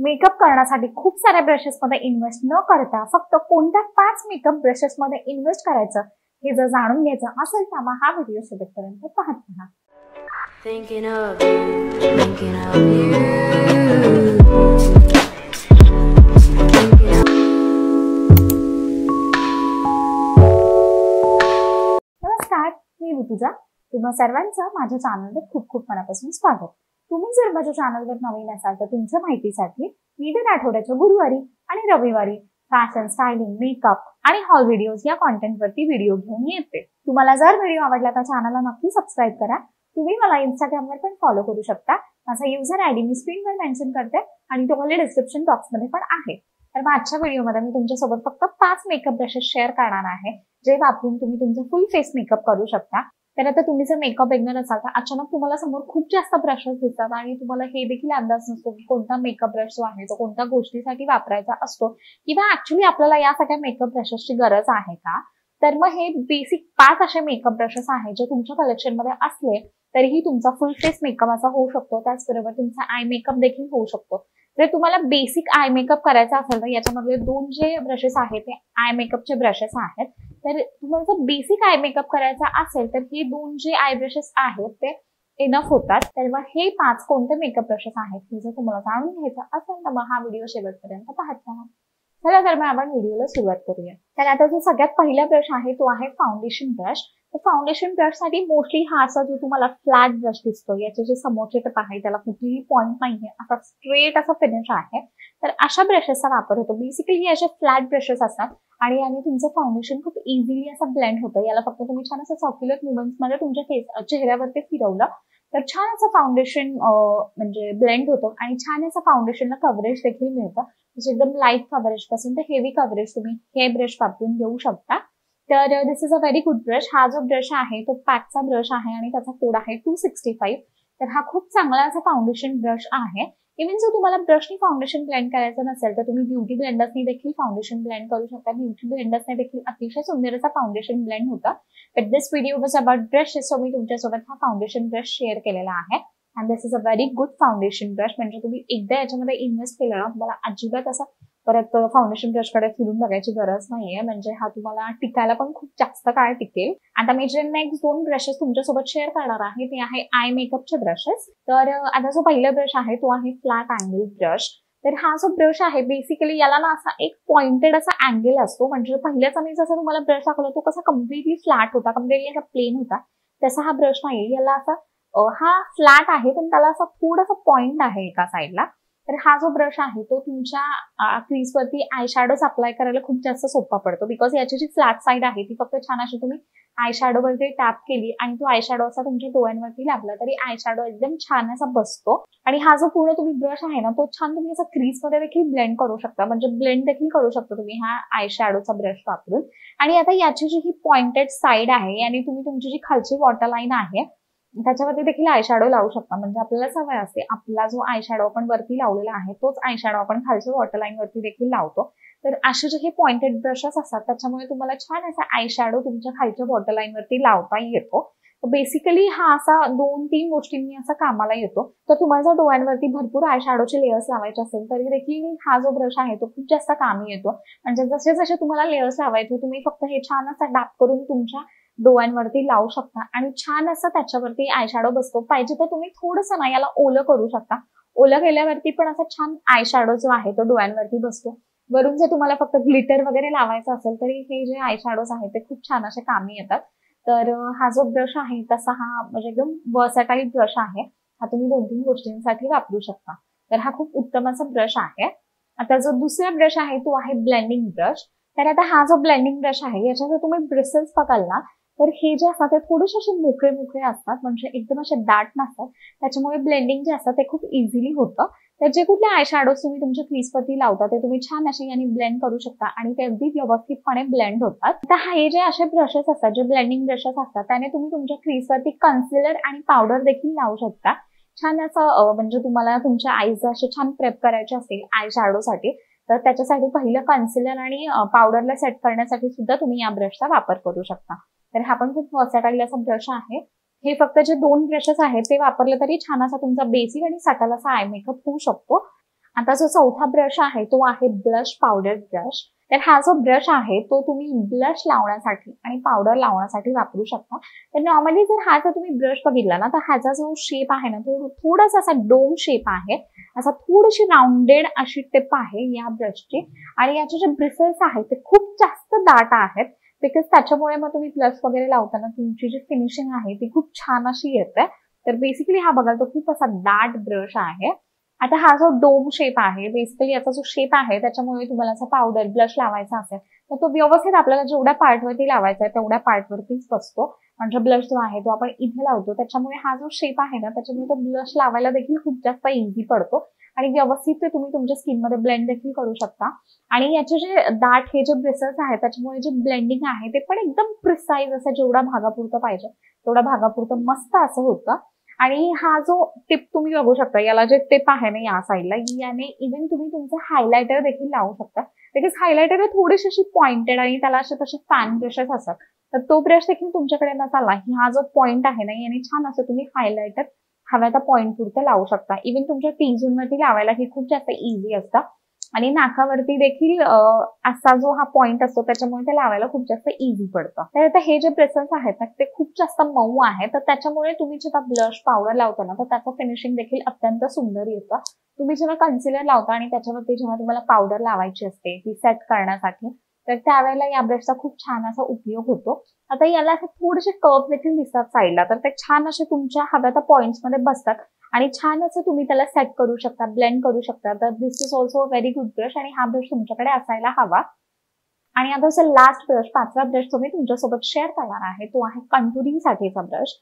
Makeup करण्यासाठी खूप साऱ्या ब्रशेसमध्ये इन्व्हेस्ट न करता फक्त कोणत्या 5 मेकअप ब्रशेसमध्ये इन्व्हेस्ट करायचं हे जर जाणून घ्यायचं असेल तर मग हा व्हिडिओ शेवटपर्यंत पाहत राहा. नमस्कार, मी ऋतुजा. तुम्हा सर्वांचं माझ्या चॅनलवर खूप खूप मनापासून स्वागत. तुम्ही जर माझ्या चॅनलवर नवीन असाल तर तुमच्या माहितीसाठी मी दर आठवड्याच्या गुरुवारी आणि रविवारी फॅशन, स्टायलिंग, मेकअप आणि हॉल व्हिडिओज या कॉन्टेंटवरती व्हिडिओ घेऊन येते. तुम्हाला जर व्हिडिओ आवडला तर चॅनलला नक्की सबस्क्राईब करा. तुम्ही मला इंस्टाग्रामवर पण फॉलो करू शकता. माझा युजर आयडी मी स्क्रीनवर मेन्शन करते आणि तो खाली डिस्क्रिप्शन बॉक्समध्ये पण आहे. तर आजच्या व्हिडिओमध्ये मी तुमच्यासोबत फक्त 5 मेकअप ब्रशेस शेअर करणार आहे जे वापरून तुम्ही तुमचं फुल फेस मेकअप करू शकता. तर आता तुम्ही जर मेकअप बिगनर असाल तर अचानक तुम्हाला समोर खूप जास्त ब्रशेस दिसतात आणि तुम्हाला हे देखील अंदाज नसतो की कोणता मेकअप ब्रश जो आहे तो कोणत्या गोष्टीसाठी वापरायचा असतो किंवा ऍक्च्युली आपल्याला या सगळ्या मेकअप ब्रशेसची गरज आहे का. तर मग हे बेसिक 5 असे मेकअप ब्रशेस आहेत जे तुमच्या कलेक्शनमध्ये असले तरीही तुमचा फुल फेस मेकअप असा होऊ शकतो. त्याचबरोबर तुमचा आय मेकअप देखील होऊ शकतो. जर तुम्हाला बेसिक आय मेकअप करायचा असेल तर याच्यामध्ये 2 जे ब्रशेस आहेत ते आय मेकअपचे ब्रशेस आहेत. तर तुम्हाला जर बेसिक आय मेकअप करायचा असेल तर हे 2 जे आय ब्रशेस आहेत ते इनफ होतात. तर मग हे 5 कोणते मेकअप ब्रशेस आहेत हे जर तुम्हाला जाणून घ्यायचं असेल तर मग हा व्हिडिओ शेवटपर्यंत पाहत राहा. चला तर मग आपण व्हिडिओला सुरुवात करूया. तर आता जो सगळ्यात पहिला ब्रश आहे तो आहे फाउंडेशन ब्रश. तर फाउंडेशन ब्रश साठी मोस्टली हा असा जो तुम्हाला फ्लॅट ब्रश दिसतो याचे जे समोरचे टप आहे त्याला कुठेही पॉइंट नाहीये, असा स्ट्रेट असा फिनिश आहे. तर अशा ब्रशेसचा वापर होतो. बेसिकली हे असे फ्लॅट ब्रशेस असतात आणि तुमचं फाउंडेशन खूप इझिली असं ब्लेंड होतं. याला फक्त तुम्ही छान असं सर्क्युलर मुवमेंट्स मध्ये तुमच्या चेहऱ्यावरती फिरवलं तर छान असं फाउंडेशन म्हणजे ब्लेंड होतं आणि छान असं फाउंडेशनला कव्हरेज देखील मिळतं. म्हणजे एकदम लाईट कव्हरेज पासून ते हेवी कव्हरेज तुम्ही हे ब्रश वापरून घेऊ शकता. तर this is a very good brush. हा जो ब्रश आहे तो पॅकचा ब्रश आहे आणि त्याचा कोड आहे 265. तर हा खूप चांगला असा फाउंडेशन ब्रश आहे. इव्हन जर तुम्हाला ब्रशनी फाउंडेशन ब्लेंड करायचं नसेल तर तुम्ही ब्युटी ब्लेंडर्सनी देखील फाउंडेशन ब्लेंड करू शकता. ब्युटी ब्लेंडर्सने देखील अतिशय सुंदर असा फाउंडेशन ब्लेंड होतं. But this video was about brushes, so मी तुमच्यासोबत हा फाउंडेशन ब्रश शेअर केलेला आहे. And this is a very good foundation brush. म्हणजे तुम्ही एकदा याच्यामध्ये इन्व्हेस्ट केलं ना तुम्हाला अजिबात असं परत फाउंडेशन ब्रशकडे फिरून बघायची गरज नाहीये. म्हणजे हा तुम्हाला टिकायला पण खूप जास्त काळ टिकेल. आता मी जे नेक्स्ट 2 ब्रशेस तुमच्यासोबत शेअर करणार आहे ते आहे आय मेकअपचे ब्रशेस. तर आता जो पहिला ब्रश आहे तो आहे फ्लॅट अँगल ब्रश. तर हा जो ब्रश आहे बेसिकली याला ना असा एक पॉइंटेड असा अँगल असतो. म्हणजे पहिल्याच मी जसा तुम्हाला ब्रश दाखवला तो कसा कम्प्लिटली फ्लॅट होता, कम्प्लिटली असा प्लेन होता, तसा हा ब्रश नाही. याला असा हा फ्लॅट आहे पण त्याला असा थोडासा पॉइंट आहे एका साईडला. तर हा जो ब्रश आहे तो तुमच्या क्रीजवरती आय शॅडोज अप्लाय करायला खूप जास्त सोपा पडतो. बिकॉज याची जी फ्लॅट साईड आहे ती फक्त छान अशी तुम्ही आय शॅडोवरती टॅप केली आणि तो आय शॅडो असा तुमच्या डोळ्यांवरती लागला तरी आय शॅडो एकदम छान असा बसतो. आणि हा जो पूर्ण तुम्ही ब्रश आहे ना तो छान तुम्ही असा क्रीजमध्ये देखील ब्लेंड करू शकता. म्हणजे ब्लेंड देखील करू शकता तुम्ही हा आय शॅडोचा ब्रश वापरून. आणि आता याची जी ही पॉइंटेड साईड आहे आणि तुम्ही तुमची जी खालची वॉटरलाईन आहे त्याच्यावरती देखील आय शॅडो लावू शकता. म्हणजे आपल्याला सवय असते आपला जो आय शॅडो आपण वरती लावलेला आहे तोच आय शॅडो आपण खालच्या वॉटरलाईन वरती देखील लावतो. तर असे जे हे पॉइंटेड ब्रशेस असतात त्याच्यामुळे तुम्हाला छान असा आय शॅडो तुमच्या खालच्या वॉटरलाईन वरती लावता येतो. बेसिकली हा असा 2-3 गोष्टींनी असा कामाला येतो. तर तुम्हाला जर डोळ्यांवरती भरपूर आय शॅडोचे लेयर्स लावायचे असेल तरी देखील हा जो ब्रश आहे तो खूप जास्त कामी येतो. म्हणजे जसे जसे तुम्हाला लेयर्स लावायचे तुम्ही फक्त हे छान असा डॅप करून तुमच्या डोळ्यांवरती लावू शकता आणि छान असं त्याच्यावरती आय शॅडो बसतो. पाहिजे तर तुम्ही थोडंसं ना याला ओलं करू शकता. ओलं केल्यावरती पण असा छान आय शॅडो जो आहे तो डोळ्यांवरती बसतो. वरून जर तुम्हाला फक्त ग्लिटर वगैरे लावायचं असेल तरी हे जे आय शॅडोज आहेत ते खूप छान असे कामी येतात. तर हा जो ब्रश आहे तसा हा म्हणजे एकदम वर्सटाईल ब्रश आहे. हा तुम्ही 2-3 गोष्टींसाठी वापरू शकता. तर हा खूप उत्तम असा ब्रश आहे. आता जो दुसरा ब्रश आहे तो आहे ब्लेंडिंग ब्रश. तर आता हा जो ब्लेंडिंग ब्रश आहे याच्या जर तुम्ही ब्रिसल्स बघाल ना तर हे जे असतात ते थोडेसे असे मोकळे मोकळे असतात. म्हणजे एकदम असे दाट नसतात. त्याच्यामुळे ब्लेंडिंग जे असतं ते खूप इझिली होतं. तर जे कुठले आय शॅडोज तुम्ही तुमच्या क्रीजवरती लावता ते तुम्ही छान असे यांनी ब्लेंड करू शकता आणि ते अगदी व्यवस्थितपणे ब्लेंड होतात. तर हे जे असे ब्रशेस असतात जे ब्लेंडिंग ब्रशेस असतात त्याने तुम्ही तुमच्या क्रीजवरती कन्सिलर आणि पावडर देखील लावू शकता. छान असं म्हणजे तुम्हाला तुमच्या आईज असे छान प्रेप करायचे असतील आय शॅडोसाठी तर त्याच्यासाठी पहिलं कन्सिलर आणि पावडरला सेट करण्यासाठी सुद्धा तुम्ही या ब्रशचा वापर करू शकता. तर हा पण खूप वर्सटाईल असा ब्रश आहे. हे फक्त जे 2 ब्रशेस आहेत ते वापरले तरी छान असा तुमचा बेसिक आणि सटल असा आय मेकअप होऊ शकतो. आता जो चौथा ब्रश आहे तो आहे ब्लश पावडर ब्रश. तर हा जो ब्रश आहे तो तुम्ही ब्लश लावण्यासाठी आणि पावडर लावण्यासाठी वापरू शकता. तर नॉर्मली जर तुम्ही ब्रश बघितला ना, तर ह्याचा जो शेप आहे ना तो थोडासा असा डोम शेप आहे. असा थोडीशी राउंडेड अशी टिप आहे या ब्रशची. आणि याचे जे ब्रिसल्स आहेत ते खूप जास्त दाट आहेत. बिकॉज त्याच्यामुळे मग तुम्ही ब्लश वगैरे लावताना तुमची जी फिनिशिंग आहे ती खूप छान अशी येते. तर बेसिकली हा बघाल तो खूप असा दाट ब्रश आहे. आता हा जो डोम शेप आहे, बेसिकली याचा जो शेप आहे त्याच्यामुळे तुम्हाला असा पावडर ब्लश लावायचा असेल तर तो व्यवस्थित आपल्याला जेवढ्या पार्टवरती लावायचा आहे तेवढ्या पार्टवरतीच बसतो. म्हणजे ब्लश जो आहे तो आपण इथे लावतो, त्याच्यामुळे हा जो शेप आहे ना त्याच्यामुळे तो ब्लश लावायला देखील खूप जास्त इझी पडतो आणि व्यवस्थित ते तुम्ही तुमच्या स्किनमध्ये ब्लेंड देखील करू शकता. आणि याचे जे दाट हे जे ब्रिसल्स आहेत त्याच्यामुळे जे ब्लेंडिंग आहे ते पण एकदम प्रिसाईज असं जेवढा भागापुरतं पाहिजे तेवढा भागापुरतं मस्त असं होतं. आणि हा जो टिप तुम्ही बघू शकता, याला जे टिप आहे ना या साईडला, याने इव्हन तुम्ही तुमचं हायलायटर देखील लावू शकता. बिकॉज हायलायटर थोडीशी अशी पॉइंटेड आणि त्याला असे तसे फॅन ब्रशेस असतात. तर तो ब्रश देखील तुमच्याकडे नसाला, हा जो पॉइंट आहे ना याने छान असं तुम्ही हायलायटर हव्या त्या पॉइंट पुरतं लावू शकता. इव्हन तुमच्या टी झोनवरती लावायला हे खूप जास्त इझी असतं. आणि नाकावरती देखील असा जो हा पॉइंट असतो त्याच्यामुळे ते लावायला खूप जास्त इझी पडतं. तर आता हे जे ब्रशेस आहेत ना ते खूप जास्त मऊ आहे, तर त्याच्यामुळे तुम्ही जेव्हा ब्लश पावडर लावता ना तर त्याचं फिनिशिंग देखील अत्यंत सुंदर येतं. तुम्ही जेव्हा कन्सिलर लावता आणि त्याच्यावरती जेव्हा तुम्हाला पावडर लावायची असते ती सेट करण्यासाठी, तर त्यावेळेला या ब्रशचा खूप छान असा उपयोग होतो. आता याला असे थोडेसे कर्व देखील दिसतात साईडला, तर ते छान असे तुमच्या हव्या त्या पॉइंट्समध्ये बसतात आणि छान असं तुम्ही त्याला सेट करू शकता, ब्लेंड करू शकता. तर this is also a very good brush आणि हा ब्रश तुमच्याकडे असायला हवा. आणि आता जो लास्ट ब्रश, पाचवा ब्रश जो मी तुमच्यासोबत शेअर करणार आहे तो आहे कंटुरिंग साठीचा ब्रश.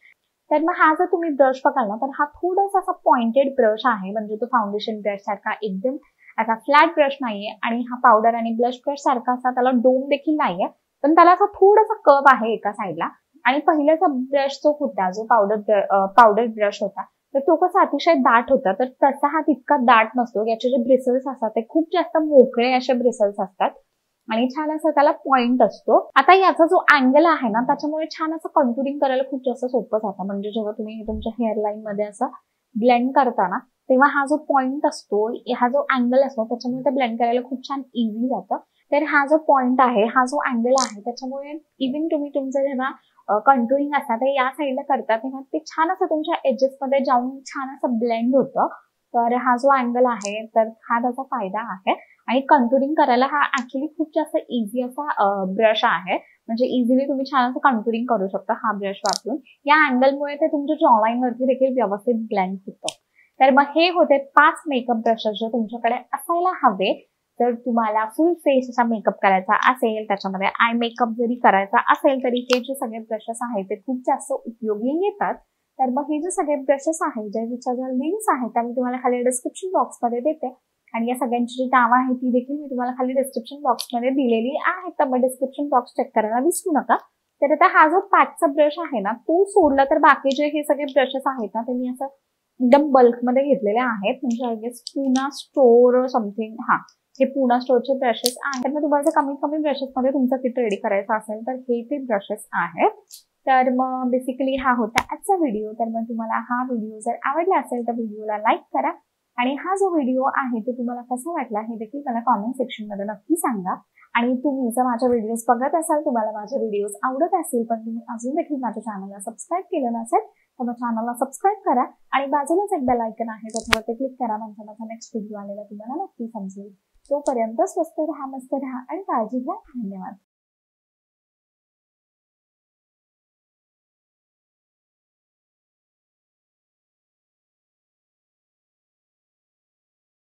तर मग हा जर तुम्ही ब्रश बघाल ना तर हा थोडासा असा पॉइंटेड ब्रश आहे. म्हणजे तो फाउंडेशन ब्रश सारखा एकदम असा फ्लॅट ब्रश नाहीये आणि हा पावडर आणि ब्लश ब्रश सारखा असा त्याला डोम देखील नाहीये, पण त्याला असा थोडासा कर्व आहे एका साईडला. आणि पहिल्याचा ब्रश जो होता, जो पावडर ब्रश होता, तर तो कसा अतिशय दाट होता, तर तसा हा तितका दाट नसतो. याचे जे ब्रिसल्स असतात ते खूप जास्त मोकळे असे ब्रिसल्स असतात आणि छान असा त्याला पॉइंट असतो. आता याचा जो अँगल आहे ना त्याच्यामुळे छान असं कंटुरिंग करायला खूप जास्त सोपं जातं. म्हणजे जेव्हा तुम्ही तुमच्या हेअरलाईन मध्ये असं ब्लेंड करताना तेव्हा हा जो पॉइंट असतो, हा जो अँगल असतो त्याच्यामुळे ते ब्लेंड करायला खूप छान इझी जातं. तर हा जो पॉइंट आहे, हा जो अँगल आहे त्याच्यामुळे इव्हन तुम्ही तुमचं जेव्हा कंटुरिंग असतात ते या साईडला करता तेव्हा ते छान असं तुमच्या एजेस मध्ये जाऊन छान असं ब्लेंड होतं. तर हा जो अँगल आहे तर हा त्याचा फायदा आहे. आणि कंटुरिंग करायला हा ऍक्च्युली खूप जास्त इझी असा ब्रश आहे. म्हणजे इझिली तुम्ही छान असं कंटुरिंग करू शकता हा ब्रश वापरून. या अँगलमुळे ते तुमच्या जॉलाईन वरती देखील व्यवस्थित ब्लेंड होतं. तर मग हे होते 5 मेकअप ब्रशेस जे तुमच्याकडे असायला हवे. जर तुम्हाला फुल फेस असा मेकअप करायचा असेल, त्याच्यामध्ये आय मेकअप जरी करायचा असेल तरी हे जे सगळे ब्रशेस आहेत ते खूप जास्त उपयोगी येतात. तर मग हे जे सगळे ब्रशेस आहेत ज्याच्या ज्या लिंक्स आहेत त्या मी तुम्हाला खाली डिस्क्रिप्शन बॉक्समध्ये देते. आणि या सगळ्यांची जी नावं आहेत ती देखील मी तुम्हाला खाली डिस्क्रिप्शन बॉक्समध्ये दिलेली आहेत. तर मग डिस्क्रिप्शन बॉक्स चेक करायला विसरू नका. तर आता हा जो पॅकचा ब्रश आहे ना तो सोडला तर बाकी जे हे सगळे ब्रशेस आहेत ना ते मी असं एकदम बल्कमध्ये घेतलेले आहेत. म्हणजे I guess Poona store something, हे पुना स्टोरचे ब्रशेस आहेत. तर मग तुम्हाला कमीत कमी ब्रशेसमध्ये तुमचं किट रेडी करायचं असेल तर हे ते ब्रशेस आहेत. तर मग बेसिकली हा होता आजचा व्हिडिओ. तर मग तुम्हाला हा व्हिडिओ जर आवडला असेल तर व्हिडिओला लाईक करा. आणि हा जो व्हिडिओ आहे तो तुम्हाला कसा वाटला हे देखील मला कॉमेंट सेक्शन मध्ये नक्की सांगा. आणि तुम्ही जर माझ्या व्हिडिओज बघत असाल, तुम्हाला माझे व्हिडिओज आवडत असतील पण तुम्ही अजून देखील माझ्या चॅनलला सबस्क्राईब केलं नसेल तर मग चॅनलला सबस्क्राईब करा आणि बाजूलाच एक बेल आयकन आहे त्याच्यावरती क्लिक करा. म्हणजे माझा नेक्स्ट व्हिडिओ आलेला तुम्हाला नक्की समजेल. तोपर्यंत स्वस्त राहा, मस्त राहा आणि काळजी घ्या. धन्यवाद.